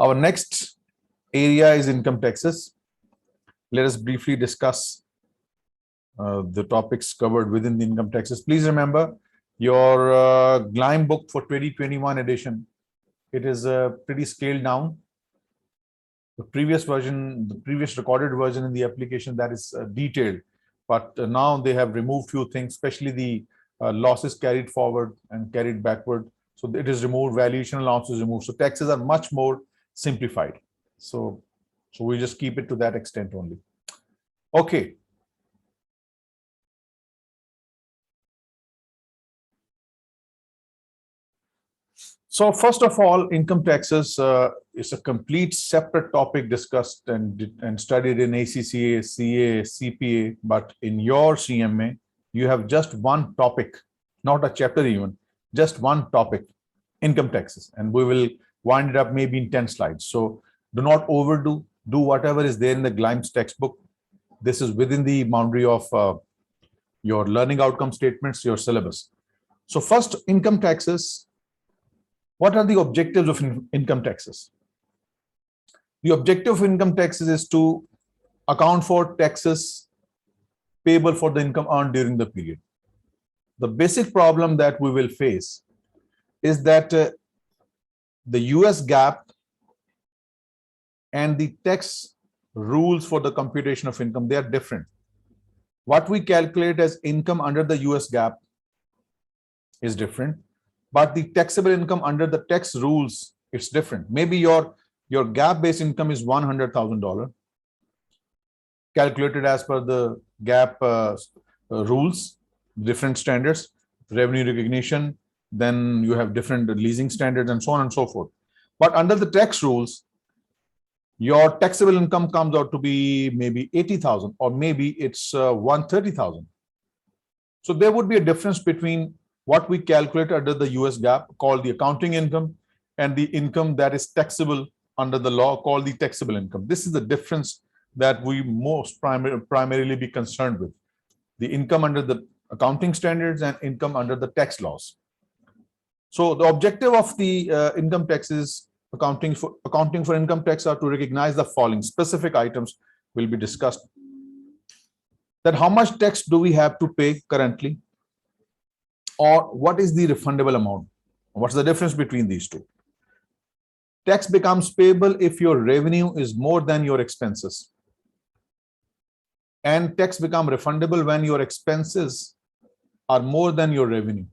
Our next area is income taxes. Let us briefly discuss the topics covered within the income taxes. Please remember your GLIME book for 2021 edition. It is pretty scaled down. The previous version, the previous recorded version in the application, that is detailed, but now they have removed few things, especially the losses carried forward and carried backward. So it is removed, valuation allowance is removed. So taxes are much more simplified. So we just keep it to that extent only. Okay. So first of all, income taxes is a complete separate topic discussed and studied in ACCA, CA, CPA, but in your CMA, you have just one topic, not a chapter even, just one topic, income taxes, and we will wind it up maybe in 10 slides. So do not overdo, do whatever is there in the GLIME's textbook. This is within the boundary of your learning outcome statements, your syllabus. So first, income taxes. What are the objectives of income taxes? The objective of income taxes is to account for taxes payable for the income earned during the period. The basic problem that we will face is that the US GAAP and the tax rules for the computation of income, they are different. What we calculate as income under the US GAAP is different, but the taxable income under the tax rules, it's different. Maybe your GAAP-based income is $100,000, calculated as per the GAAP rules, different standards, revenue recognition, then you have different leasing standards and so on and so forth. But under the tax rules, your taxable income comes out to be maybe 80,000 or maybe it's 130,000. So there would be a difference between what we calculate under the US GAAP called the accounting income and the income that is taxable under the law called the taxable income. This is the difference that we most primarily be concerned with. The income under the accounting standards and income under the tax laws. So the objective of the income taxes, accounting for income tax, are to recognize the following specific items will be discussed. That how much tax do we have to pay currently? Or what is the refundable amount? What's the difference between these two? Tax becomes payable if your revenue is more than your expenses. And tax becomes refundable when your expenses are more than your revenue,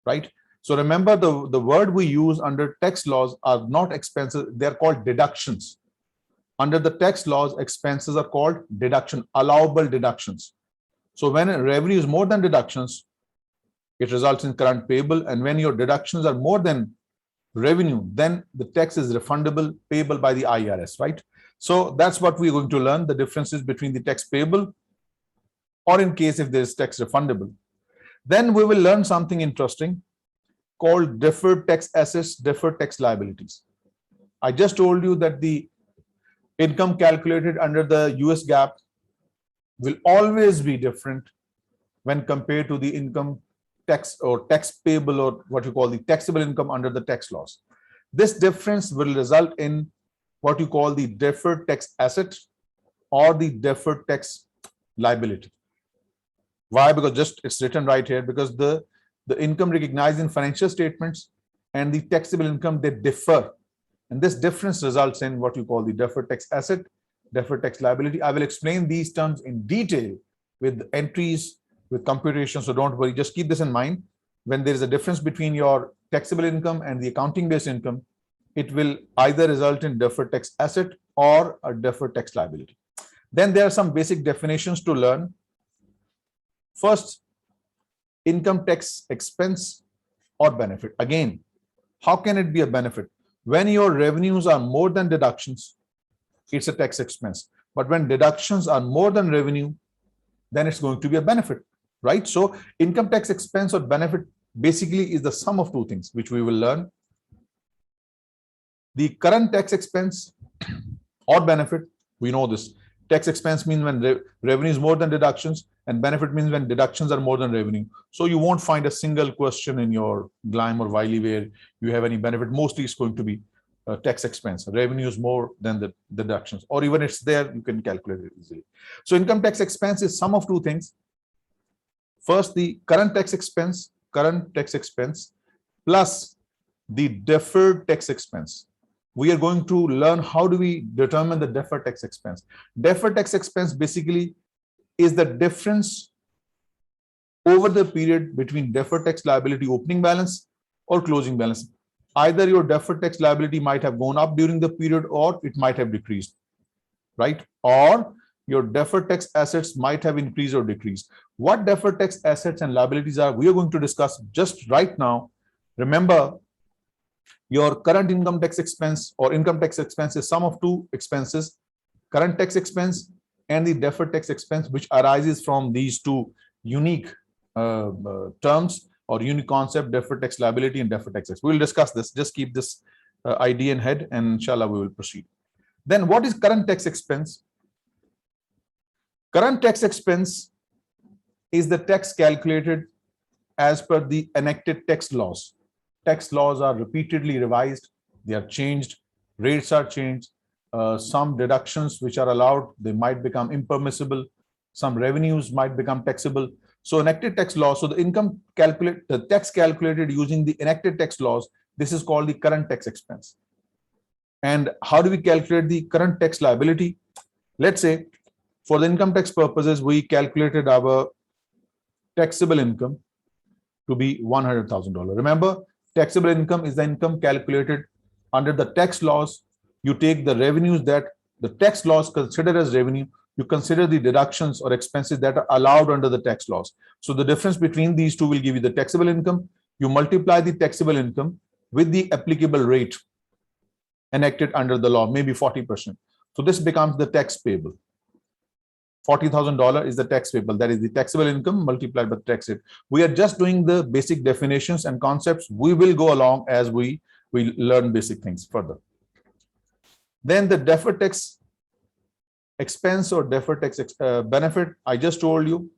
right? So remember, the word we use under tax laws are not expenses, they're called deductions. Under the tax laws, expenses are called deduction, allowable deductions. So when revenue is more than deductions, it results in current payable, and when your deductions are more than revenue, then the tax is refundable, payable by the IRS, right? So that's what we're going to learn, the differences between the tax payable or in case if there is tax refundable. Then we will learn something interesting called deferred tax assets, deferred tax liabilities. I just told you that the income calculated under the US GAAP will always be different when compared to the income tax or tax payable or what you call the taxable income under the tax laws. This difference will result in what you call the deferred tax asset or the deferred tax liability. Why? Because just it's written right here, because the income recognized in financial statements and the taxable income, they differ. And this difference results in what you call the deferred tax asset, deferred tax liability. I will explain these terms in detail with entries, with computation, so don't worry, just keep this in mind. When there is a difference between your taxable income and the accounting-based income, it will either result in deferred tax asset or a deferred tax liability. Then there are some basic definitions to learn. First, income tax expense or benefit. Again, how can it be a benefit? When your revenues are more than deductions, it's a tax expense. But when deductions are more than revenue, then it's going to be a benefit, right? So income tax expense or benefit basically is the sum of two things, which we will learn. The current tax expense or benefit, we know this. Tax expense means when revenue is more than deductions, and benefit means when deductions are more than revenue. So you won't find a single question in your GLIME or Wiley where you have any benefit. Mostly it's going to be tax expense. Revenue is more than the deductions, or even it's there, you can calculate it easily. So income tax expense is sum of two things. First, the current tax expense plus the deferred tax expense. We are going to learn how do we determine the deferred tax expense. Deferred tax expense basically is the difference over the period between deferred tax liability opening balance or closing balance. Either your deferred tax liability might have gone up during the period or it might have decreased, right? Or your deferred tax assets might have increased or decreased. What deferred tax assets and liabilities are, we are going to discuss just right now. Remember, your current income tax expense or income tax expense is sum of two expenses, current tax expense and the deferred tax expense, which arises from these two unique terms or unique concept, deferred tax liability and deferred tax expense. We will discuss this. Just keep this idea in head, and inshallah we will proceed. Then what is current tax expense? Current tax expense is the tax calculated as per the enacted tax laws. Tax laws are repeatedly revised, they are changed, rates are changed, some deductions which are allowed, they might become impermissible, some revenues might become taxable. So enacted tax laws, so the tax calculated using the enacted tax laws, this is called the current tax expense. And how do we calculate the current tax liability? Let's say for the income tax purposes, we calculated our taxable income to be $100,000. Remember, taxable income is the income calculated under the tax laws. You take the revenues that the tax laws consider as revenue, you consider the deductions or expenses that are allowed under the tax laws. So the difference between these two will give you the taxable income. You multiply the taxable income with the applicable rate enacted under the law, maybe 40%. So this becomes the tax payable. $40,000 is the tax payable. That is the taxable income multiplied by the tax rate. We are just doing the basic definitions and concepts. We will go along as we learn basic things further. Then the deferred tax expense or deferred tax benefit, I just told you,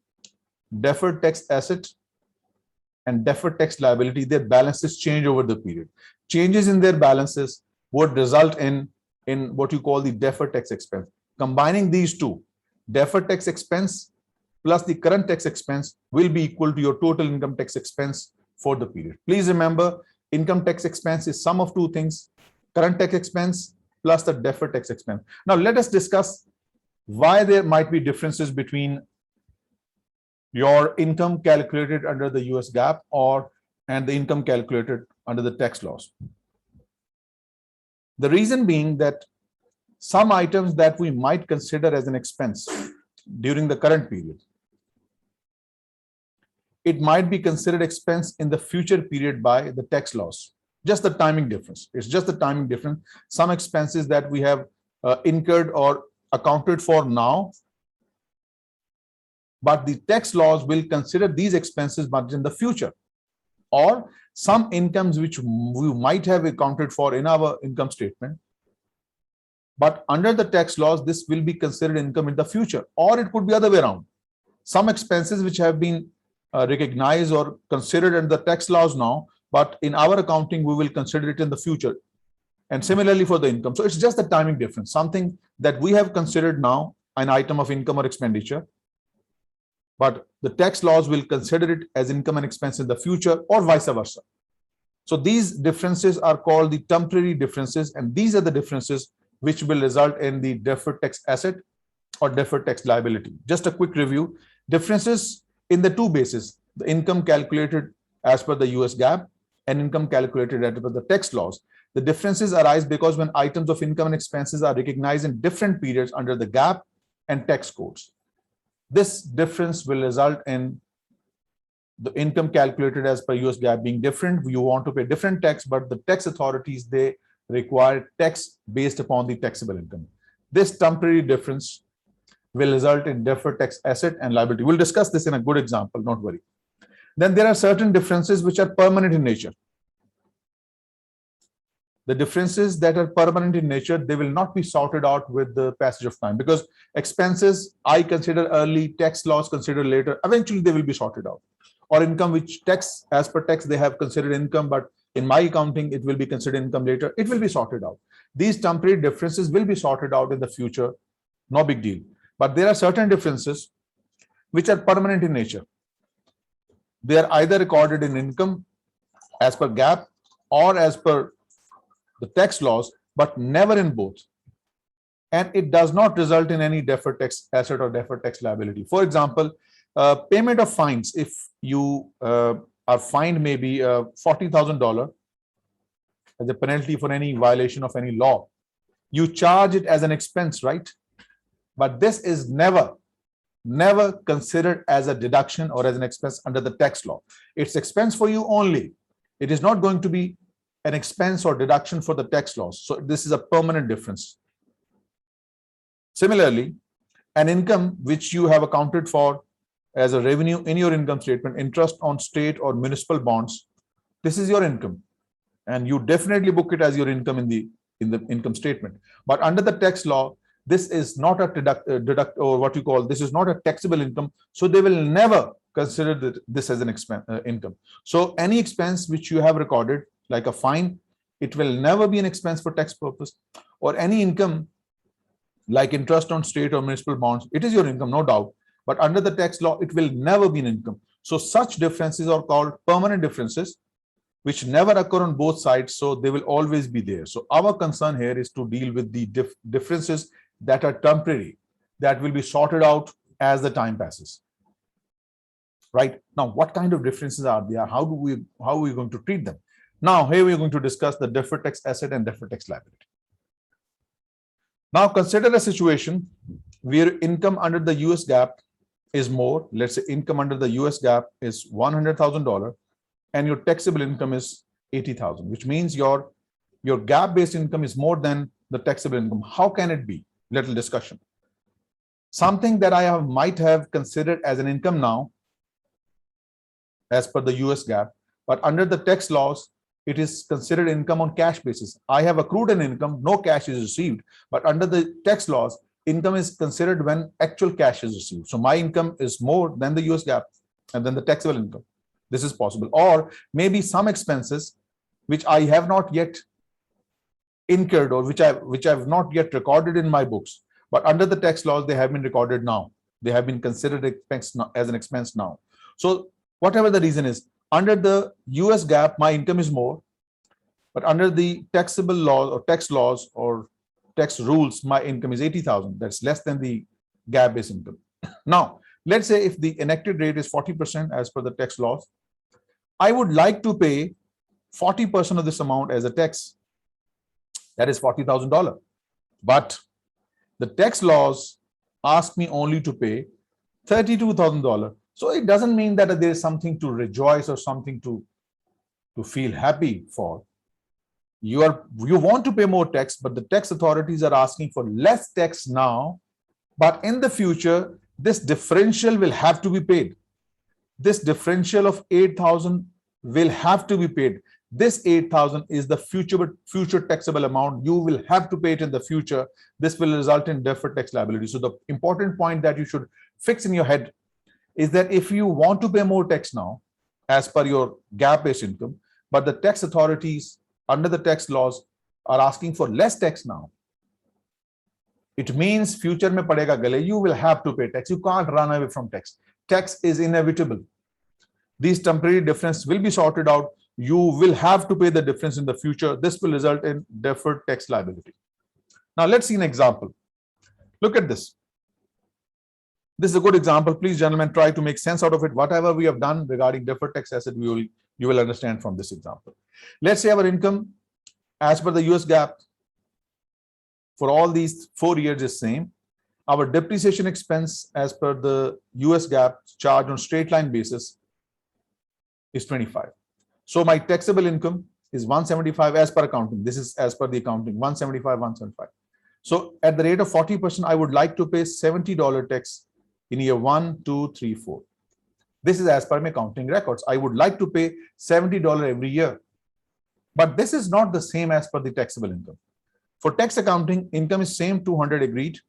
deferred tax asset and deferred tax liability, their balances change over the period. Changes in their balances would result in what you call the deferred tax expense. Combining these two, deferred tax expense plus the current tax expense will be equal to your total income tax expense for the period. Please remember, income tax expense is sum of two things, current tax expense plus the deferred tax expense. Now let us discuss why there might be differences between your income calculated under the US GAAP and the income calculated under the tax laws. The reason being that some items that we might consider as an expense during the current period, it might be considered expense in the future period by the tax laws. Just the timing difference. It's just the timing difference. Some expenses that we have incurred or accounted for now, but the tax laws will consider these expenses but in the future. Or some incomes which we might have accounted for in our income statement, but under the tax laws, this will be considered income in the future. Or it could be other way around. Some expenses which have been recognized or considered under the tax laws now, but in our accounting, we will consider it in the future. And similarly for the income. So it's just the timing difference. Something that we have considered now, an item of income or expenditure, but the tax laws will consider it as income and expense in the future or vice versa. So these differences are called the temporary differences, and these are the differences which will result in the deferred tax asset or deferred tax liability. Just a quick review. Differences in the two bases, the income calculated as per the US GAAP and income calculated as per the tax laws. The differences arise because when items of income and expenses are recognized in different periods under the GAAP and tax codes. This difference will result in the income calculated as per US GAAP being different. You want to pay different tax, but the tax authorities, they require tax based upon the taxable income. This temporary difference will result in deferred tax asset and liability. We'll discuss this in a good example, don't worry. Then there are certain differences which are permanent in nature. The differences that are permanent in nature, they will not be sorted out with the passage of time, because expenses I consider early, tax laws consider later, eventually they will be sorted out. Or income which tax, as per tax, they have considered income, but In my accounting, it will be considered income later. It will be sorted out. These temporary differences will be sorted out in the future. No big deal. But there are certain differences which are permanent in nature. They are either recorded in income as per GAAP or as per the tax laws, but never in both. And it does not result in any deferred tax asset or deferred tax liability. For example, payment of fines. If you are fined maybe $40,000 as a penalty for any violation of any law, you charge it as an expense, right? But this is never considered as a deduction or as an expense under the tax law. It's expense for you only. It is not going to be an expense or deduction for the tax laws. So this is a permanent difference. Similarly, an income which you have accounted for as a revenue in your income statement, interest on state or municipal bonds, this is your income, and you definitely book it as your income in the income statement. But under the tax law, this is not a deduct or what you call, this is not a taxable income, so they will never consider this as an expense income. So any expense which you have recorded, like a fine, it will never be an expense for tax purpose. Or any income like interest on state or municipal bonds, it is your income, no doubt, but under the tax law, it will never be an income. So such differences are called permanent differences, which never occur on both sides, so they will always be there. So our concern here is to deal with the differences that are temporary, that will be sorted out as the time passes. Right? Now, what kind of differences are there? How are we going to treat them? Now, here we are going to discuss the deferred tax asset and deferred tax liability. Now, consider a situation where income under the US GAAP is more. Let's say income under the US GAAP is $100,000 and your taxable income is $80,000, which means your GAAP-based income is more than the taxable income. How can it be? Little discussion. Something that I might have considered as an income now, as per the US GAAP, but under the tax laws, it is considered income on cash basis. I have accrued an income, no cash is received, but under the tax laws, income is considered when actual cash is received. So my income is more than the US GAAP and then the taxable income. This is possible. Or maybe some expenses which I have not yet incurred or which I have not yet recorded in my books, but under the tax laws, they have been recorded now. They have been considered as an expense now. So whatever the reason is, under the US GAAP, my income is more, but under the taxable laws or tax laws or tax rules, my income is 80,000. That's less than the GAAP-based income. Now, let's say if the enacted rate is 40% as per the tax laws, I would like to pay 40% of this amount as a tax. That is $40,000. But the tax laws ask me only to pay $32,000. So it doesn't mean that there is something to rejoice or something to feel happy for. You want to pay more tax, but the tax authorities are asking for less tax now. But in the future, this differential will have to be paid. This differential of 8,000 will have to be paid. This 8,000 is the future taxable amount. You will have to pay it in the future. This will result in deferred tax liability. So the important point that you should fix in your head is that if you want to pay more tax now, as per your GAAP-based income, but the tax authorities under the tax laws are asking for less tax now, it means future mein padega gale, you will have to pay tax. You can't run away from tax. Tax is inevitable. These temporary differences will be sorted out. You will have to pay the difference in the future. This will result in deferred tax liability. Now let's see an example. Look at this. This is a good example. Please, gentlemen, try to make sense out of it. Whatever we have done regarding deferred tax asset, you will understand from this example. Let's say our income as per the US GAAP for all these 4 years is same. Our depreciation expense as per the US GAAP charged on straight line basis is 25. So my taxable income is 175 as per accounting. This is as per the accounting, 175, 175. So at the rate of 40%, I would like to pay $70 tax in year 1, 2, 3, 4. This is as per my accounting records. I would like to pay $70 every year. But this is not the same as per the taxable income. For tax accounting, income is same 200 agreed,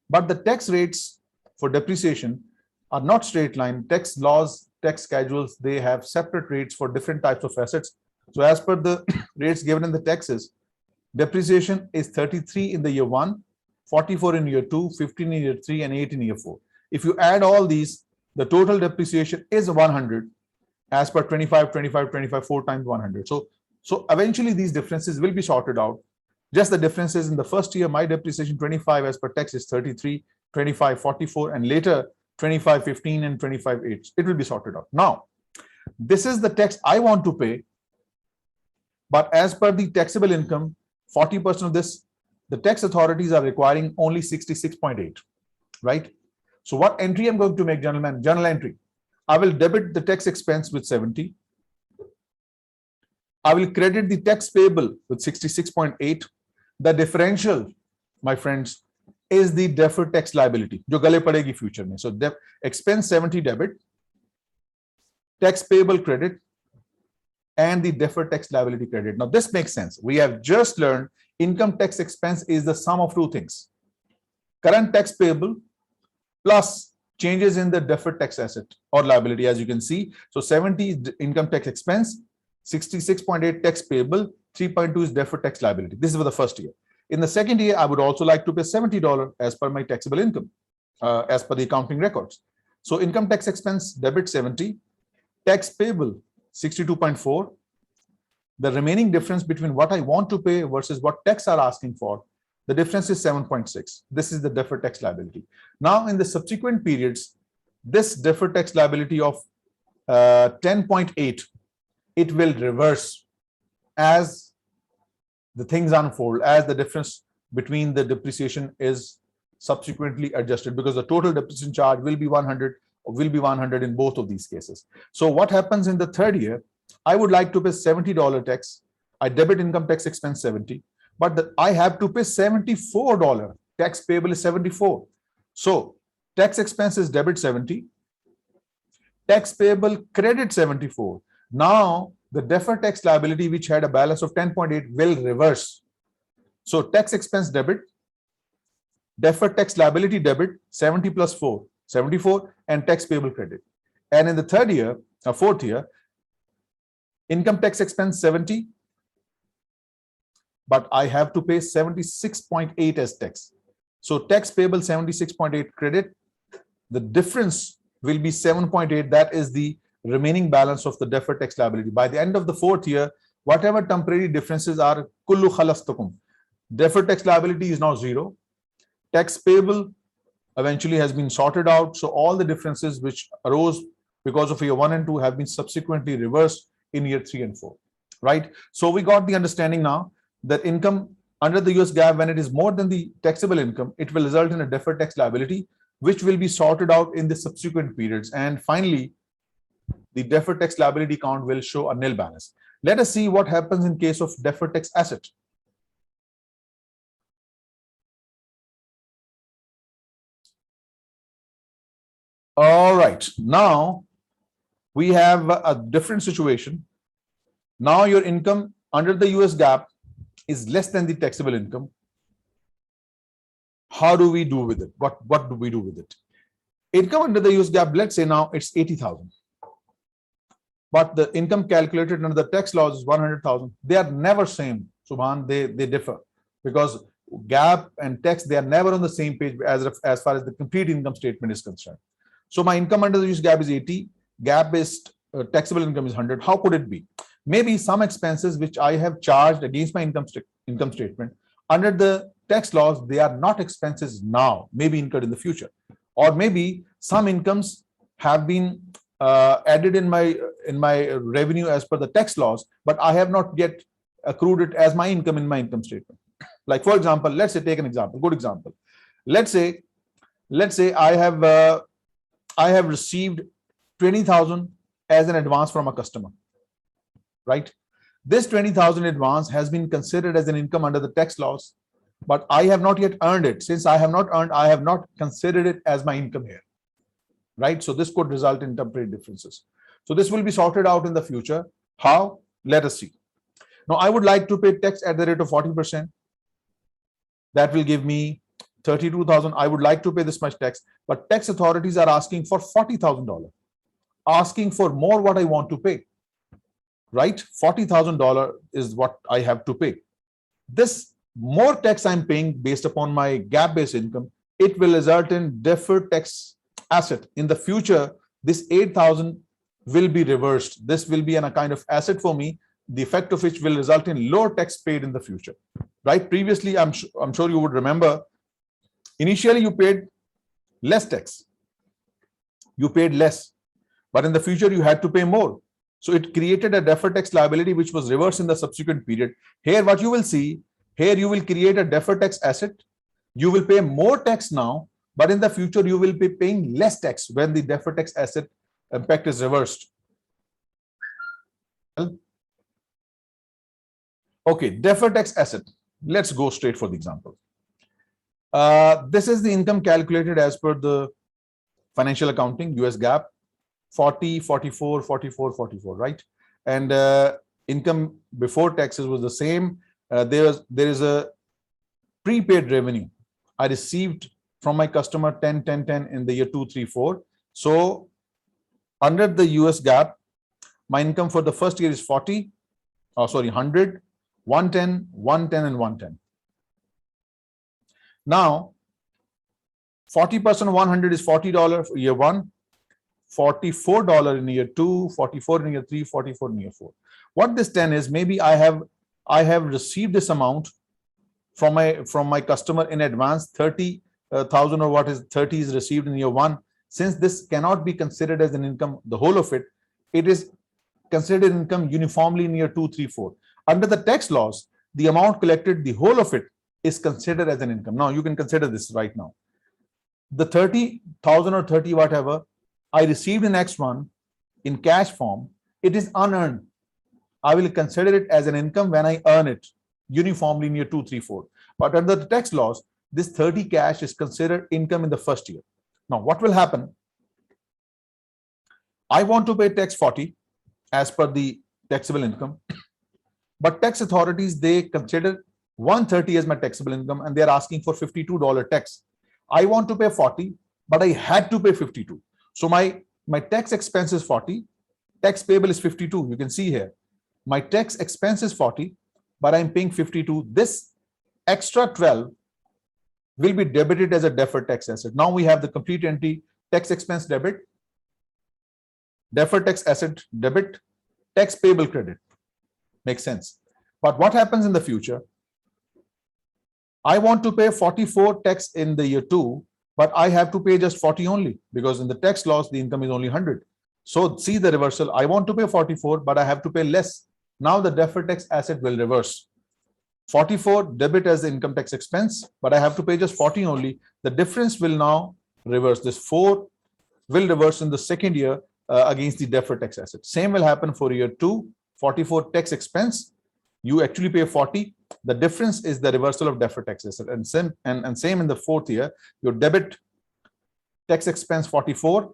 but the tax rates for depreciation are not straight line. Tax laws, tax schedules, they have separate rates for different types of assets. So as per the rates given in the taxes, depreciation is 33 in the year 1, 44 in year 2, 15 in year 3, and 8 in year 4. If you add all these, the total depreciation is 100 as per 25, 25, 25, 4 times 100. So eventually these differences will be sorted out. Just the differences in the first year, my depreciation 25 as per tax is 33, 25, 44, and later 25, 15, and 25, 8. It will be sorted out. Now, this is the tax I want to pay, but as per the taxable income, 40% of this, the tax authorities are requiring only 66.8, right? So what entry I'm going to make, gentlemen? Journal entry. I will debit the tax expense with 70. I will credit the tax payable with 66.8. The differential, my friends, is the deferred tax liability, जो गले पड़ेगी future में. So expense 70 debit, tax payable credit, and the deferred tax liability credit. Now this makes sense. We have just learned income tax expense is the sum of two things: current tax payable plus changes in the deferred tax asset or liability, as you can see. So 70 is income tax expense, 66.8 tax payable, 3.2 is deferred tax liability. This is for the first year. In the second year, I would also like to pay $70 as per my taxable income, as per the accounting records. So income tax expense debit 70, tax payable 62.4. The remaining difference between what I want to pay versus what tax are asking for, the difference is 7.6. This is the deferred tax liability. Now, in the subsequent periods, this deferred tax liability of 10.8, it will reverse as the things unfold, as the difference between the depreciation is subsequently adjusted, because the total depreciation charge will be 100 in both of these cases. So what happens in the third year? I would like to pay $70 tax. I debit income tax expense 70, but I have to pay $74. Tax payable is 74. So tax expense is debit 70, tax payable credit 74. Now the deferred tax liability, which had a balance of 10.8, will reverse. So tax expense debit, deferred tax liability debit 70 plus 4, 74, and tax payable credit. And in the third year, fourth year, income tax expense 70, but I have to pay 76.8 as tax. So tax payable 76.8 credit, the difference will be 7.8. That is the remaining balance of the deferred tax liability. By the end of the fourth year, whatever temporary differences are, kullu khalastukum. Deferred tax liability is now 0. Tax payable eventually has been sorted out. So all the differences which arose because of year 1 and 2 have been subsequently reversed in year 3 and 4, right? So we got the understanding now that income under the US GAAP, when it is more than the taxable income, it will result in a deferred tax liability, which will be sorted out in the subsequent periods. And finally, the deferred tax liability count will show a nil balance. Let us see what happens in case of deferred tax asset. All right, now we have a different situation. Now your income under the US GAAP is less than the taxable income. How do we do with it? What do we do with it? Income under the US GAAP, let's say now it's 80,000. But the income calculated under the tax laws is 100,000. They are never same, Subhan, they differ. Because GAAP and tax, they are never on the same page as far as the complete income statement is concerned. So my income under the US GAAP is 80, GAAP-based taxable income is 100. How could it be? Maybe some expenses which I have charged against my income statement, under the tax laws, they are not expenses now, maybe incurred in the future. Or maybe some incomes have been added in my revenue as per the tax laws, but I have not yet accrued it as my income in my income statement. Like, for example, let's say, take an example, good example. Let's say I have received 20,000 as an advance from a customer, right? This 20,000 advance has been considered as an income under the tax laws, but I have not yet earned it. Since I have not earned, I have not considered it as my income here, right? So this could result in temporary differences. So this will be sorted out in the future. How? Let us see. Now, I would like to pay tax at the rate of 40%. That will give me 32,000. I would like to pay this much tax, but tax authorities are asking for $40,000, asking for more what I want to pay. right? $40,000 is what I have to pay. This more tax I'm paying based upon my gap-based income, it will result in deferred tax asset. In the future, this 8,000 will be reversed. This will be a kind of asset for me, the effect of which will result in lower tax paid in the future, right? Previously, I'm sure you would remember, initially you paid less tax. You paid less, but in the future you had to pay more. So it created a deferred tax liability, which was reversed in the subsequent period. Here, what you will see, here you will create a deferred tax asset. You will pay more tax now, but in the future you will be paying less tax when the deferred tax asset impact is reversed. Okay, deferred tax asset. Let's go straight for the example. This is the income calculated as per the financial accounting, US GAAP, 40, 44, 44, 44, right? And income before taxes was the same. There is a prepaid revenue I received from my customer 10, 10, 10 in the year 2, 3, 4. So under the US GAAP, my income for the first year is 40, 100, 110, 110, and 110. Now, 40% of 100 is $40 for year 1, $44 in year 2, 44 in year 3, 44 in year 4. What this 10 is, maybe I have received this amount from my customer in advance, 30,000 or what is 30 is received in year 1. Since this cannot be considered as an income, the whole of it, it is considered income uniformly in year 2, 3, 4. Under the tax laws, the amount collected, the whole of it is considered as an income. Now you can consider this right now. The 30,000 or 30 whatever I received in X1 in cash form, it is unearned. I will consider it as an income when I earn it uniformly in year 2, 3, 4. But under the tax laws, this 30 cash is considered income in the first year. Now, what will happen? I want to pay tax 40 as per the taxable income, but tax authorities, they consider 130 as my taxable income and they're asking for $52 tax. I want to pay 40, but I had to pay 52. So my tax expense is 40, tax payable is 52. You can see here, my tax expense is 40, but I'm paying 52. This extra 12 will be debited as a deferred tax asset. Now we have the complete entry: tax expense debit, deferred tax asset debit, tax payable credit. Makes sense. But what happens in the future? I want to pay 44 tax in the year 2, but I have to pay just 40 only, because in the tax laws, the income is only 100. So see the reversal. I want to pay 44, but I have to pay less. Now the deferred tax asset will reverse. 44 debit as the income tax expense, but I have to pay just 40 only. The difference will now reverse. This 4 will reverse in the second year against the deferred tax asset. Same will happen for year 2, 44 tax expense. You actually pay 40. The difference is the reversal of deferred tax asset. And same in the fourth year, your debit tax expense 44,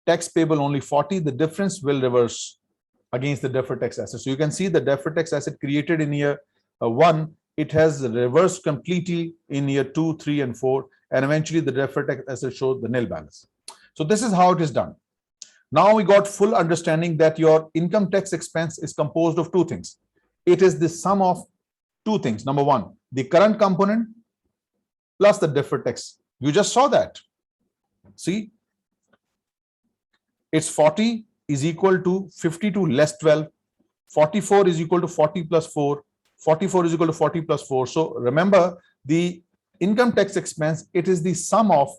tax payable only 40. The difference will reverse against the deferred tax asset. So you can see the deferred tax asset created in year 1, it has reversed completely in year 2, 3, and 4, and eventually the deferred tax asset shows the nil balance. So this is how it is done. Now we got full understanding that your income tax expense is composed of 2 things. It is the sum of 2 things. Number 1, the current component plus the deferred tax. You just saw that. See, it's 40 is equal to 52 less 12. 44 is equal to 40 plus 4. 44 is equal to 40 plus 4. So remember, the income tax expense, it is the sum of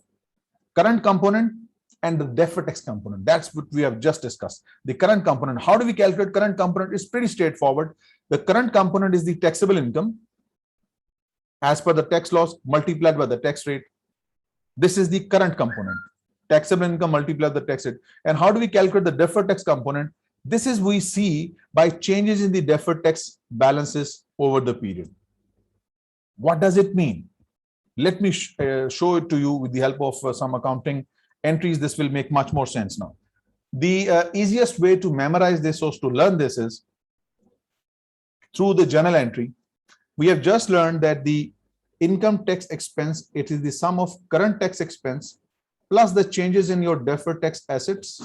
current component and the deferred tax component. That's what we have just discussed. The current component. How do we calculate current component? It's pretty straightforward. The current component is the taxable income as per the tax laws multiplied by the tax rate. This is the current component. Taxable income multiplied by the tax rate. And how do we calculate the deferred tax component? This is we see by changes in the deferred tax balances over the period. What does it mean? Let me show it to you with the help of some accounting entries. This will make much more sense now. The easiest way to memorize this or to learn this is through the journal entry. We have just learned that the income tax expense, it is the sum of current tax expense plus the changes in your deferred tax assets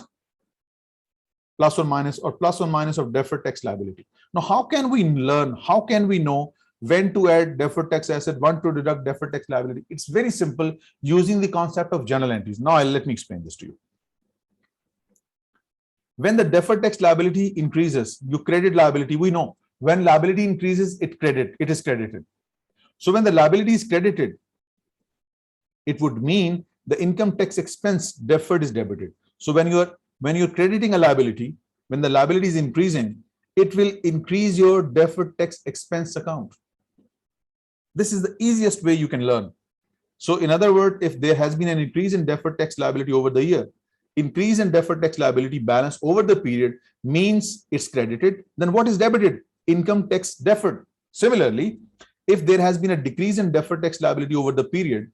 plus or minus, or plus or minus of deferred tax liability. Now, how can we learn? How can we know when to add deferred tax asset, when to deduct deferred tax liability? It's very simple using the concept of journal entries. Now, let me explain this to you. When the deferred tax liability increases, you credit liability. We know when liability increases, it is credited. So when the liability is credited, it would mean the income tax expense deferred is debited. So when you're crediting a liability, when the liability is increasing, it will increase your deferred tax expense account. This is the easiest way you can learn. So in other words, if there has been an increase in deferred tax liability over the year, increase in deferred tax liability balance over the period means it's credited. Then what is debited? Income tax deferred. Similarly, if there has been a decrease in deferred tax liability over the period,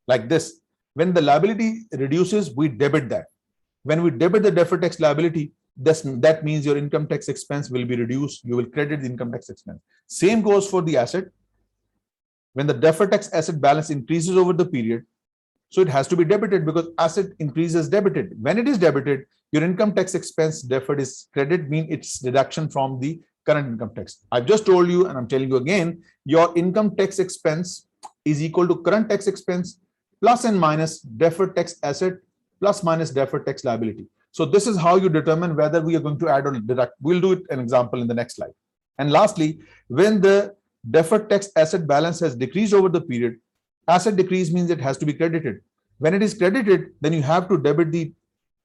like this, when the liability reduces, we debit that. When we debit the deferred tax liability, that means your income tax expense will be reduced. You will credit the income tax expense. Same goes for the asset. When the deferred tax asset balance increases over the period, so it has to be debited because asset increases debited. When it is debited, your income tax expense deferred is credit, mean it's deduction from the current income tax. I've just told you, and I'm telling you again, your income tax expense is equal to current tax expense plus and minus deferred tax asset plus minus deferred tax liability. So this is how you determine whether we are going to add or deduct. We'll do it an example in the next slide. And lastly, when the deferred tax asset balance has decreased over the period, asset decrease means it has to be credited. When it is credited, then you have to debit the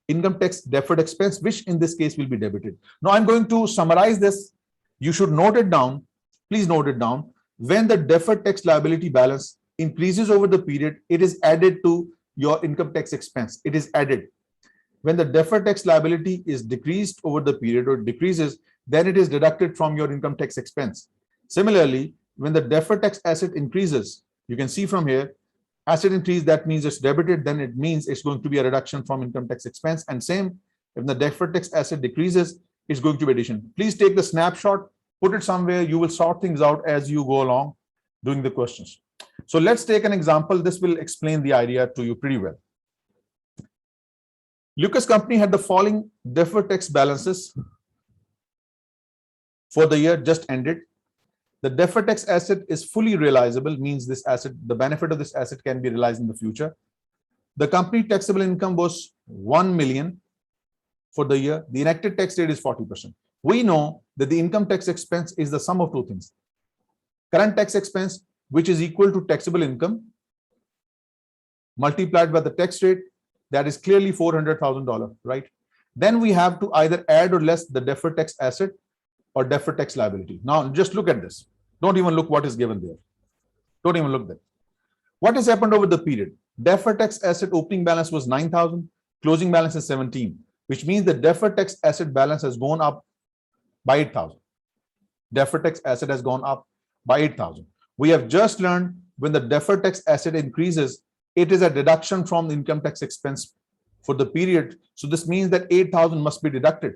income tax deferred expense, which in this case will be debited. Now I'm going to summarize this. You should note it down. Please note it down. When the deferred tax liability balance increases over the period, it is added to your income tax expense. It is added. When the deferred tax liability is decreased over the period or decreases, then it is deducted from your income tax expense. Similarly, when the deferred tax asset increases, you can see from here, asset increase, that means it's debited, then it means it's going to be a reduction from income tax expense. And same, if the deferred tax asset decreases, it's going to be addition. Please take the snapshot, put it somewhere. You will sort things out as you go along doing the questions. So let's take an example. This will explain the idea to you pretty well. Lucas Company had the following deferred tax balances for the year just ended. The deferred tax asset is fully realizable, means this asset, the benefit of this asset can be realized in the future. The company taxable income was 1 million for the year. The enacted tax rate is 40%. We know that the income tax expense is the sum of two things. Current tax expense, which is equal to taxable income, multiplied by the tax rate, that is clearly $400,000, right? Then we have to either add or less the deferred tax asset or deferred tax liability. Now, just look at this. Don't even look what is given there. Don't even look there. What has happened over the period? Deferred tax asset opening balance was 9,000, closing balance is 17, which means the deferred tax asset balance has gone up by 8,000. Deferred tax asset has gone up by 8,000. We have just learned when the deferred tax asset increases, it is a deduction from the income tax expense for the period. So this means that 8,000 must be deducted.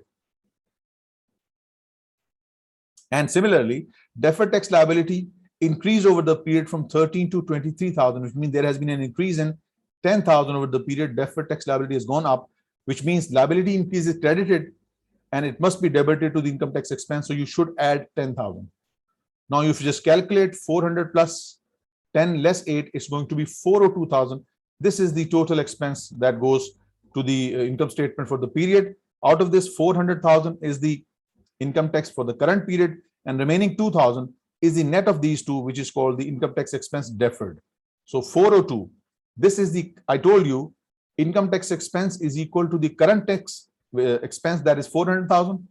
And similarly, deferred tax liability increased over the period from 13 to 23,000, which means there has been an increase in 10,000 over the period. Deferred tax liability has gone up, which means liability increase is credited and it must be debited to the income tax expense. So you should add 10,000. Now, if you just calculate 400 plus 10 less 8, it's going to be 402,000. This is the total expense that goes to the income statement for the period. Out of this, 400,000 is the income tax for the current period, and remaining 2,000 is the net of these two, which is called the income tax expense deferred. So 402, this is the, I told you, income tax expense is equal to the current tax expense, that is 400,000,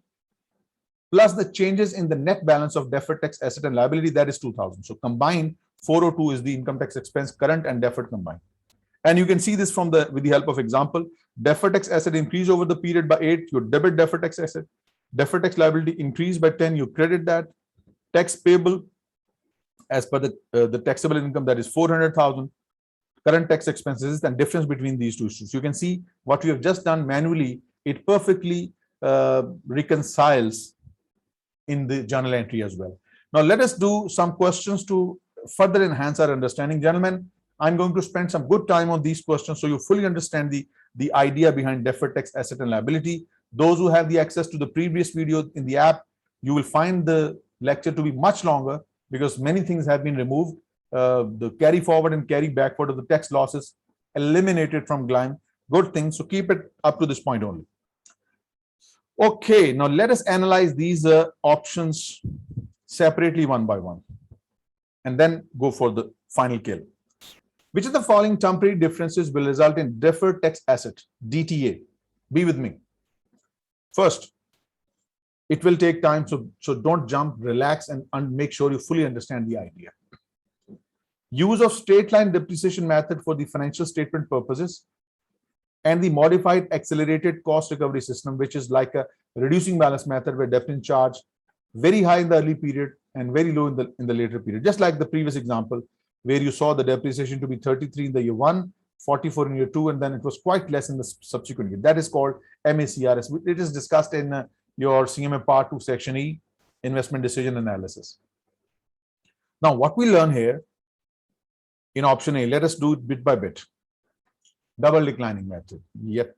plus the changes in the net balance of deferred tax asset and liability, that is 2,000. So combined, 402 is the income tax expense, current and deferred combined. And you can see this from with the help of example. Deferred tax asset increase over the period by 8, you debit deferred tax asset. Deferred tax liability increased by 10, you credit that. Tax payable as per the taxable income, that is 400,000. Current tax expenses and difference between these two issues. You can see what we have just done manually, it perfectly reconciles in the journal entry as well. Now let us do some questions to further enhance our understanding. Gentlemen, I'm going to spend some good time on these questions so you fully understand the idea behind deferred tax asset and liability. Those who have the access to the previous video in the app, you will find the lecture to be much longer because many things have been removed. The carry forward and carry backward of the tax losses eliminated from GLIME. Good thing. So keep it up to this point only. Okay, now let us analyze these options separately one by one and then go for the final kill. Which of the following temporary differences will result in deferred tax asset, DTA? Be with me. First, it will take time, so don't jump, relax, and make sure you fully understand the idea. Use of straight line depreciation method for the financial statement purposes and the modified accelerated cost recovery system, which is like a reducing balance method where definite charge very high in the early period and very low in the later period. Just like the previous example where you saw the depreciation to be 33 in the year 1, 44 in year 2, and then it was quite less in the subsequent year. That is called MACRS. It is discussed in your CMA Part 2, Section E, Investment Decision Analysis. Now, what we learn here in option A, let us do it bit by bit. Double declining method. Yep.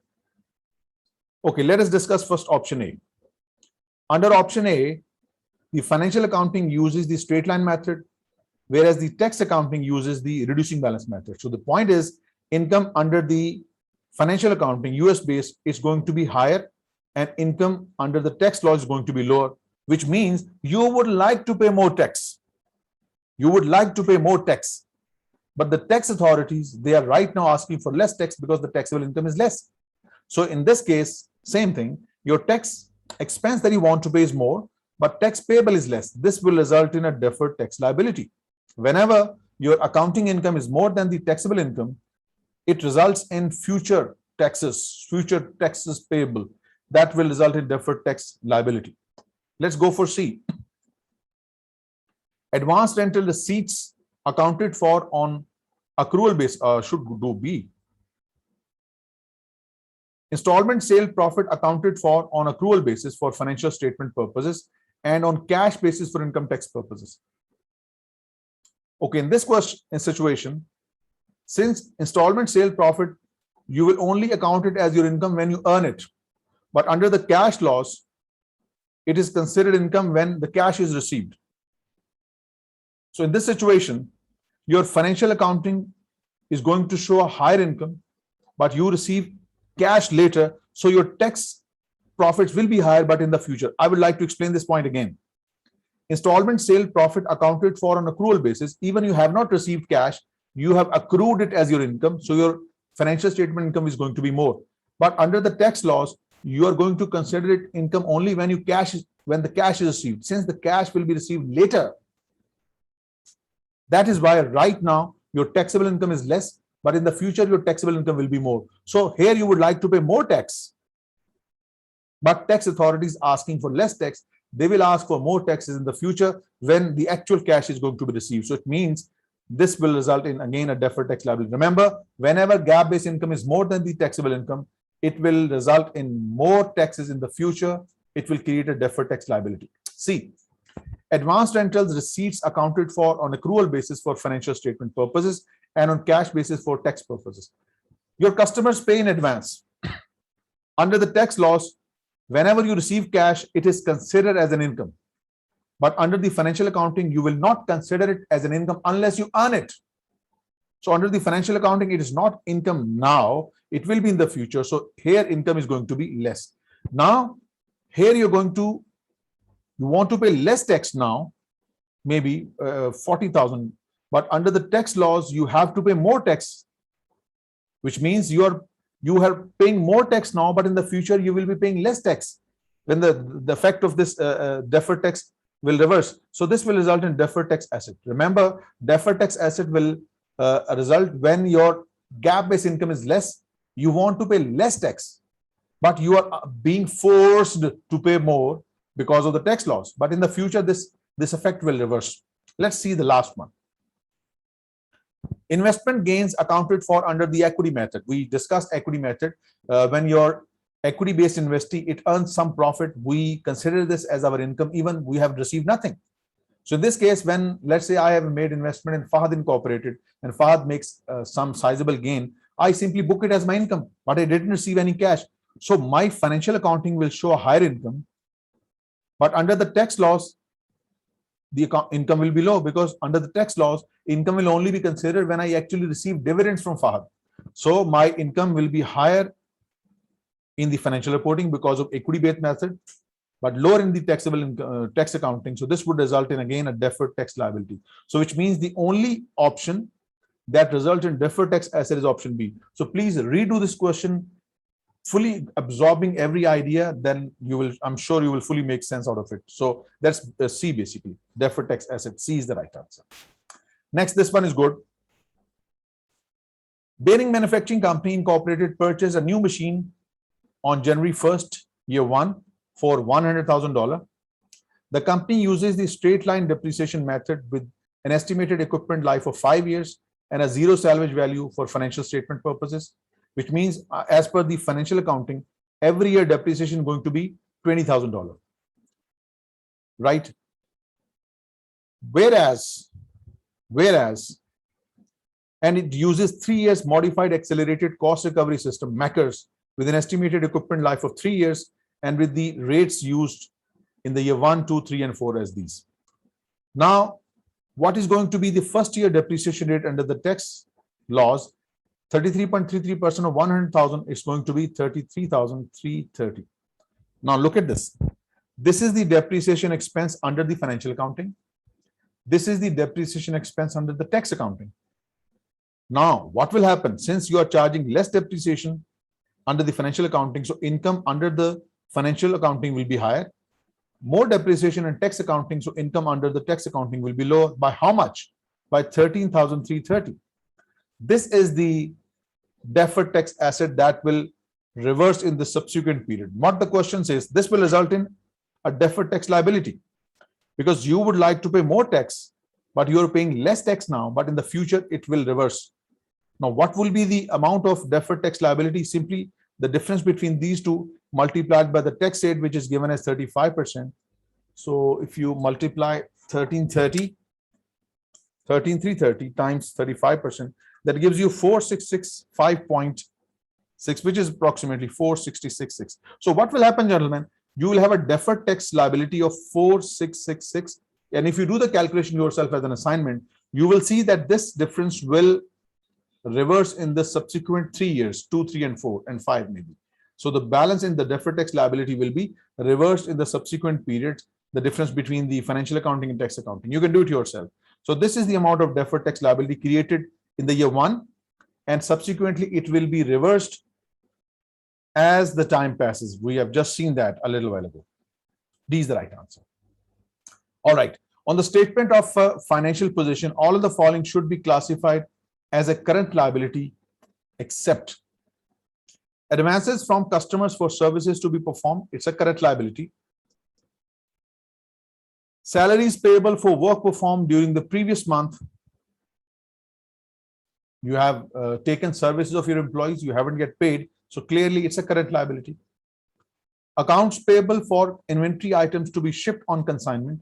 Okay, let us discuss first option A. Under option A, the financial accounting uses the straight line method, whereas the tax accounting uses the reducing balance method. So the point is, income under the financial accounting, US based, is going to be higher, and income under the tax law is going to be lower, which means you would like to pay more tax. You would like to pay more tax. But the tax authorities, they are right now asking for less tax because the taxable income is less. So in this case, same thing, your tax expense that you want to pay is more, but tax payable is less. This will result in a deferred tax liability. Whenever your accounting income is more than the taxable income, it results in future taxes payable. That will result in deferred tax liability. Let's go for C. Advanced rental receipts accounted for on accrual basis should do B. Installment sale profit accounted for on accrual basis for financial statement purposes and on cash basis for income tax purposes. Okay, in this situation, since installment sale profit, you will only account it as your income when you earn it. But under the cash laws, it is considered income when the cash is received. So in this situation, your financial accounting is going to show a higher income, but you receive cash later. So your tax profits will be higher, but in the future. I would like to explain this point again. Installment sale profit accounted for on accrual basis, even you have not received cash, you have accrued it as your income. So your financial statement income is going to be more. But under the tax laws, you are going to consider it income only when the cash is received. Since the cash will be received later, that is why right now your taxable income is less, but in the future your taxable income will be more. So here you would like to pay more tax, but tax authorities asking for less tax. They will ask for more taxes in the future when the actual cash is going to be received. So it means this will result in, again, a deferred tax liability. Remember, whenever gap-based income is more than the taxable income, it will result in more taxes in the future. It will create a deferred tax liability. C. Advanced rentals receipts accounted for on accrual basis for financial statement purposes and on cash basis for tax purposes. Your customers pay in advance. Under the tax laws, whenever you receive cash, it is considered as an income. But under the financial accounting, you will not consider it as an income unless you earn it. So under the financial accounting, it is not income now, it will be in the future. So here income is going to be less. Now, here you want to pay less tax now, maybe 40,000, but under the tax laws, you have to pay more tax, which means you are paying more tax now, but in the future, you will be paying less tax. Then the effect of this deferred tax will reverse. So this will result in deferred tax asset. Remember, deferred tax asset will result when your gap-based income is less, you want to pay less tax, but you are being forced to pay more because of the tax laws. But in the future, this effect will reverse. Let's see the last one. Investment gains accounted for under the equity method. We discussed equity method. When your equity-based investee, it earns some profit, we consider this as our income, even we have received nothing. So in this case, when, let's say I have made investment in Fahad Incorporated and Fahad makes some sizable gain, I simply book it as my income, but I didn't receive any cash. So my financial accounting will show a higher income, but under the tax laws, the income will be low, because under the tax laws, income will only be considered when I actually receive dividends from Fahad. So my income will be higher in the financial reporting because of equity-based method, but lower in the taxable tax accounting. So this would result in again a deferred tax liability. So which means the only option that results in deferred tax asset is option B. So please redo this question, fully absorbing every idea, then you will, I'm sure you will fully make sense out of it. So that's C basically, deferred tax asset. C is the right answer. Next, this one is good. Bearing Manufacturing Company Incorporated purchased a new machine on January 1st, year one, for $100,000. The company uses the straight line depreciation method with an estimated equipment life of 5 years and a zero salvage value for financial statement purposes, which means as per the financial accounting, every year depreciation is going to be $20,000, right? Whereas, and it uses 3 years modified accelerated cost recovery system, MACRS, with an estimated equipment life of 3 years and with the rates used in the year 1, 2, 3, and 4 as these. Now, what is going to be the first year depreciation rate under the tax laws? 33.33% of 100,000 is going to be 33,330. Now look at this. This is the depreciation expense under the financial accounting. This is the depreciation expense under the tax accounting. Now, what will happen? Since you are charging less depreciation under the financial accounting, so income under the financial accounting will be higher. More depreciation in tax accounting, so income under the tax accounting will be lower. By how much? By 13,330. This is the deferred tax asset that will reverse in the subsequent period. What the question says, this will result in a deferred tax liability, because you would like to pay more tax, but you are paying less tax now, but in the future it will reverse. Now, what will be the amount of deferred tax liability? Simply the difference between these two multiplied by the tax rate, which is given as 35%. So if you multiply 13,330 times 35%, that gives you 4665.6, which is approximately 4666. So what will happen, gentlemen? You will have a deferred tax liability of 4666. And if you do the calculation yourself as an assignment, you will see that this difference will reverse in the subsequent 3 years, 2, 3, and 4, and 5 maybe. So the balance in the deferred tax liability will be reversed in the subsequent periods, the difference between the financial accounting and tax accounting. You can do it yourself. So this is the amount of deferred tax liability created in the year one, and subsequently it will be reversed as the time passes. We have just seen that a little while ago. D is the right answer. All right. On the statement of financial position, all of the following should be classified as a current liability, except advances from customers for services to be performed. It's a current liability. Salaries payable for work performed during the previous month. You have taken services of your employees, you haven't yet paid, so clearly it's a current liability. Accounts payable for inventory items to be shipped on consignment.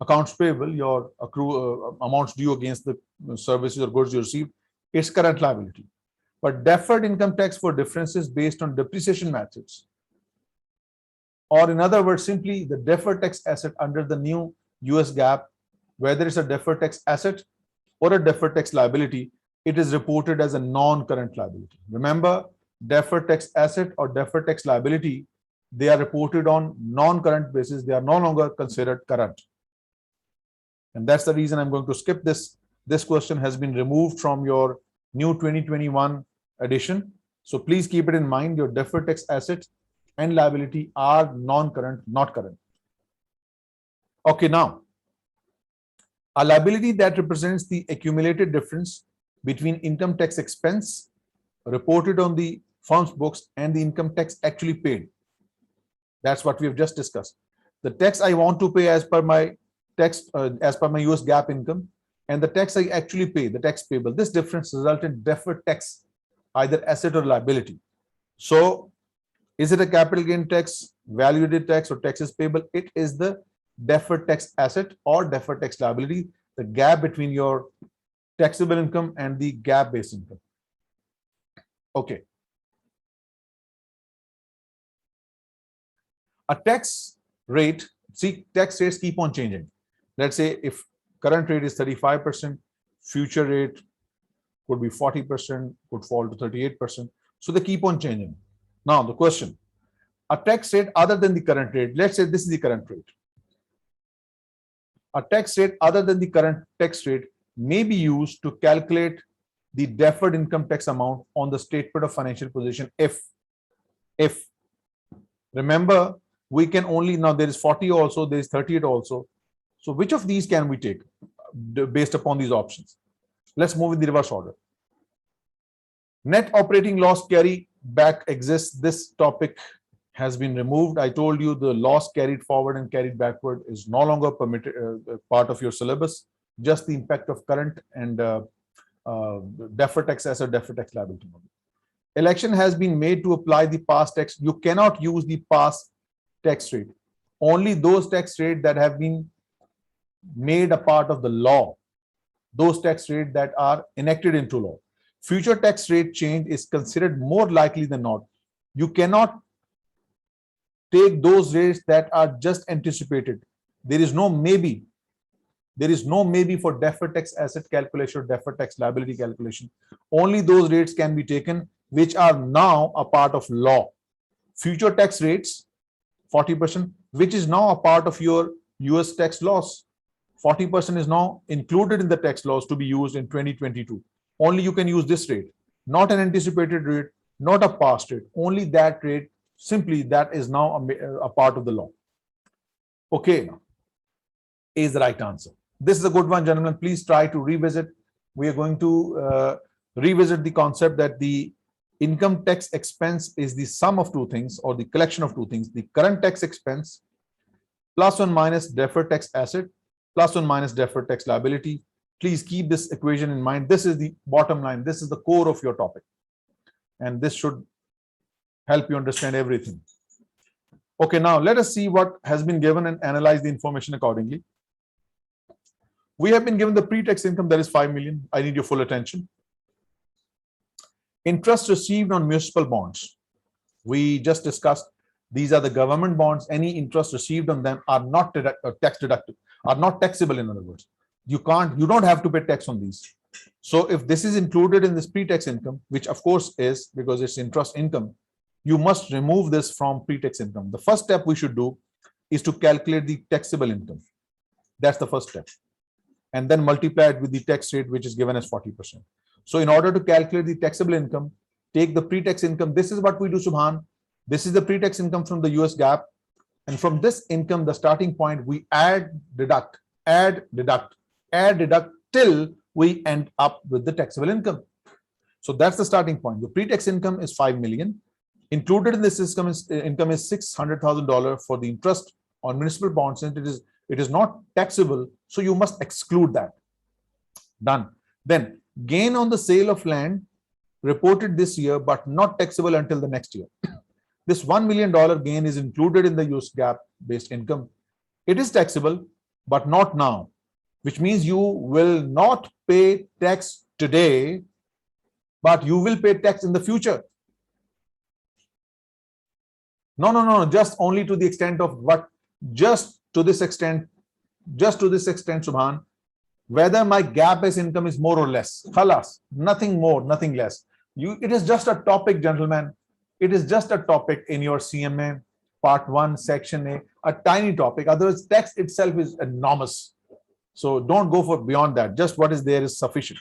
Accounts payable, your accrue amounts due against the services or goods you received, it's current liability. But deferred income tax for differences based on depreciation methods, or in other words, simply the deferred tax asset under the new US GAAP, whether it's a deferred tax asset or a deferred tax liability, it is reported as a non-current liability. Remember, deferred tax asset or deferred tax liability, they are reported on non-current basis. They are no longer considered current. And that's the reason I'm going to skip this. This question has been removed from your new 2021 edition. So please keep it in mind. Your deferred tax asset and liability are non-current, not current. Okay, now, a liability that represents the accumulated difference between income tax expense reported on the firm's books and the income tax actually paid. That's what we have just discussed. The tax I want to pay as per my tax, as per my US GAAP income, and the tax I actually pay, the tax payable. This difference results in deferred tax, either asset or liability. So, is it a capital gain tax, value-added tax, or taxes payable? It is the deferred tax asset or deferred tax liability, the gap between your taxable income and the GAAP-based income. Okay. A tax rate, see, tax rates keep on changing. Let's say if current rate is 35%, future rate could be 40%, could fall to 38%. So they keep on changing. Now the question, a tax rate other than the current rate, let's say this is the current rate. A tax rate other than the current tax rate may be used to calculate the deferred income tax amount on the statement of financial position if remember, we can only, now there is 40 also, there is 38 also. So which of these can we take based upon these options? Let's move in the reverse order. Net operating loss carry back exists. This topic has been removed. I told you the loss carried forward and carried backward is no longer permitted part of your syllabus. Just the impact of current and deferred tax asset, deferred tax liability model. Election has been made to apply the past tax. You cannot use the past tax rate. Only those tax rates that have been made a part of the law, those tax rates that are enacted into law. Future tax rate change is considered more likely than not. You cannot take those rates that are just anticipated. There is no maybe. There is no maybe for deferred tax asset calculation or deferred tax liability calculation. Only those rates can be taken which are now a part of law. Future tax rates, 40%, which is now a part of your US tax laws. 40% is now included in the tax laws to be used in 2022. Only you can use this rate, not an anticipated rate, not a past rate, only that rate, simply that is now a part of the law. Okay, now is the right answer. This is a good one, gentlemen. Please try to revisit. We are going to revisit the concept that the income tax expense is the sum of two things or the collection of two things. The current tax expense plus or minus deferred tax asset plus or minus deferred tax liability. Please keep this equation in mind. This is the bottom line. This is the core of your topic. And this should help you understand everything. Okay, now let us see what has been given and analyze the information accordingly. We have been given the pre-tax income, that is 5 million. I need your full attention. Interest received on municipal bonds. We just discussed these are the government bonds. Any interest received on them are not tax deductible, are not taxable, in other words. You don't have to pay tax on these. So if this is included in this pre-tax income, which of course is because it's interest income, you must remove this from pre-tax income. The first step we should do is to calculate the taxable income. That's the first step. And then multiply it with the tax rate, which is given as 40%. So in order to calculate the taxable income, take the pre-tax income. This is what we do, Subhan. This is the pre-tax income from the US GAAP. And from this income, the starting point, we add, deduct till we end up with the taxable income. So that's the starting point. The pre-tax income is 5 million. Included in this income is $600,000 for the interest on municipal bonds, and it is not taxable, so you must exclude that. Done. Then gain on the sale of land reported this year but not taxable until the next year. This $1 million gain is included in the US GAAP based income. It is taxable but not now, which means you will not pay tax today, but you will pay tax in the future. No, just only to the extent of what? Just to this extent, Subhan, whether my GAAP-based income is more or less. Khalas, nothing more, nothing less. It is just a topic, gentlemen. It is just a topic in your CMA, part 1, section A, a tiny topic. Otherwise, tax itself is enormous. So don't go for beyond that. Just what is there is sufficient.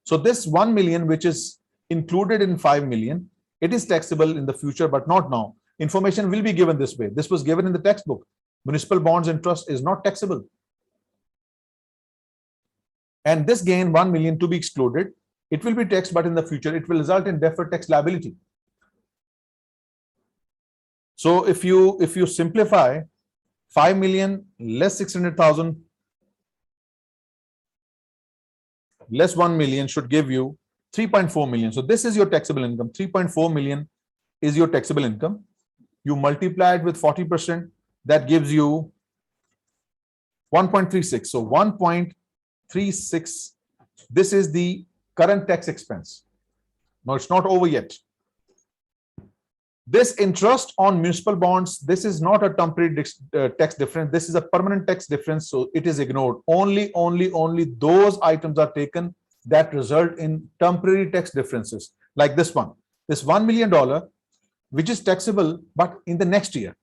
So this 1 million, which is included in 5 million, it is taxable in the future, but not now. Information will be given this way. This was given in the textbook. Municipal bonds interest is not taxable. And this gain, 1 million, to be excluded, it will be taxed, but in the future, it will result in deferred tax liability. So if you simplify 5 million less 600,000 less 1 million should give you 3.4 million. So this is your taxable income. 3.4 million is your taxable income. You multiply it with 40%, that gives you 1.36. So 1.36, this is the current tax expense. No, it's not over yet. This interest on municipal bonds, this is not a temporary tax difference. This is a permanent tax difference, so it is ignored. Only those items are taken that result in temporary tax differences, like this one. This $1 million, which is taxable, but in the next year.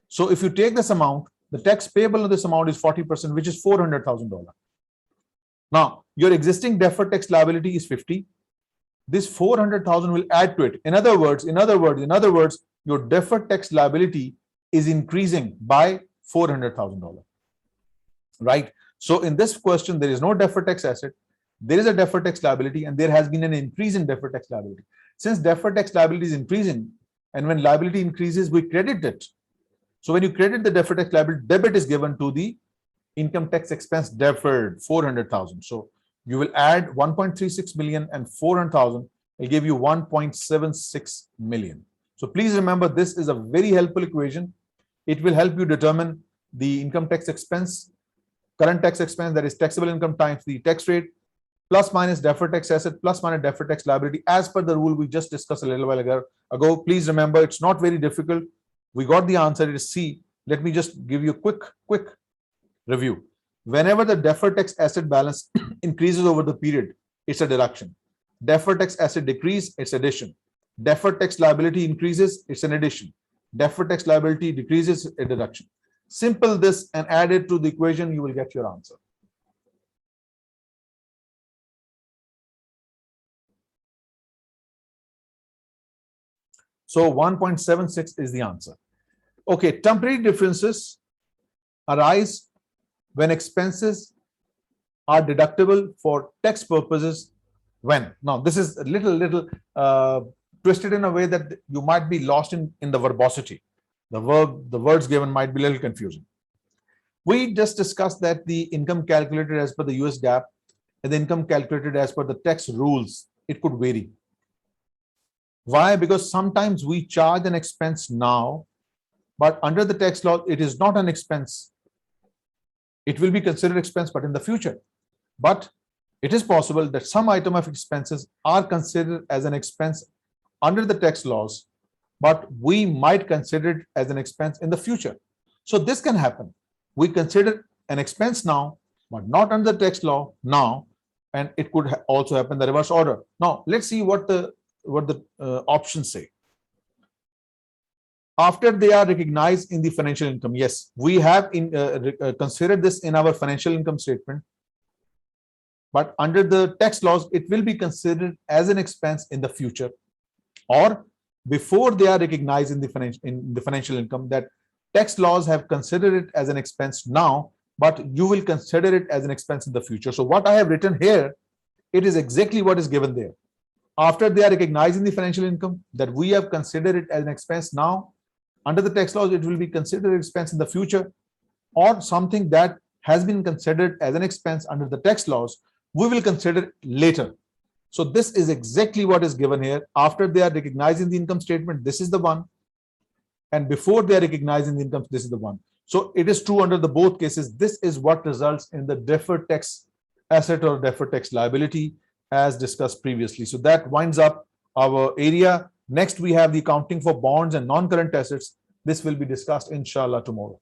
So if you take this amount, the tax payable on this amount is 40%, which is $400,000. Now, your existing deferred tax liability is 50. This 400,000 will add to it. In other words, your deferred tax liability is increasing by $400,000, right? So in this question, there is no deferred tax asset. There is a deferred tax liability, and there has been an increase in deferred tax liability. Since deferred tax liability is increasing, and when liability increases, we credit it. So when you credit the deferred tax liability, debit is given to the income tax expense deferred, 400,000. So you will add 1.36 million and 400,000 will give you 1.76 million. So please remember, this is a very helpful equation. It will help you determine the income tax expense, current tax expense, that is taxable income times the tax rate, plus minus deferred tax asset, plus minus deferred tax liability, as per the rule we just discussed a little while ago. Please remember, it's not very difficult. We got the answer, it is C. Let me just give you a quick review. Whenever the deferred tax asset balance increases over the period, it's a deduction. Deferred tax asset decrease, it's addition. Deferred tax liability increases, it's an addition. Deferred tax liability decreases, a deduction. Simple this and add it to the equation, you will get your answer. So 1.76 is the answer. Okay, temporary differences arise when expenses are deductible for tax purposes. When? Now, this is a little twisted in a way that you might be lost in the verbosity. The words given might be a little confusing. We just discussed that the income calculated as per the US GAAP and the income calculated as per the tax rules, it could vary. Why? Because sometimes we charge an expense now, but under the tax law, it is not an expense. It will be considered expense, but in the future. But it is possible that some item of expenses are considered as an expense under the tax laws, but we might consider it as an expense in the future. So this can happen. We consider an expense now, but not under the tax law now, and it could also happen the reverse order. Now, let's see what the options say. After they are recognized in the financial income, yes, we have considered this in our financial income statement, but under the tax laws, it will be considered as an expense in the future, or before they are recognized in the financial income, that tax laws have considered it as an expense now, but you will consider it as an expense in the future. So what I have written here, it is exactly what is given there. After they are recognized in the financial income, that we have considered it as an expense now, under the tax laws, it will be considered expense in the future, or something that has been considered as an expense under the tax laws, we will consider it later. So this is exactly what is given here. After they are recognized in the income statement, this is the one. And before they are recognized in the income, this is the one. So it is true under the both cases. This is what results in the deferred tax asset or deferred tax liability as discussed previously. So that winds up our area. Next, we have the accounting for bonds and non-current assets. This will be discussed, inshallah, tomorrow.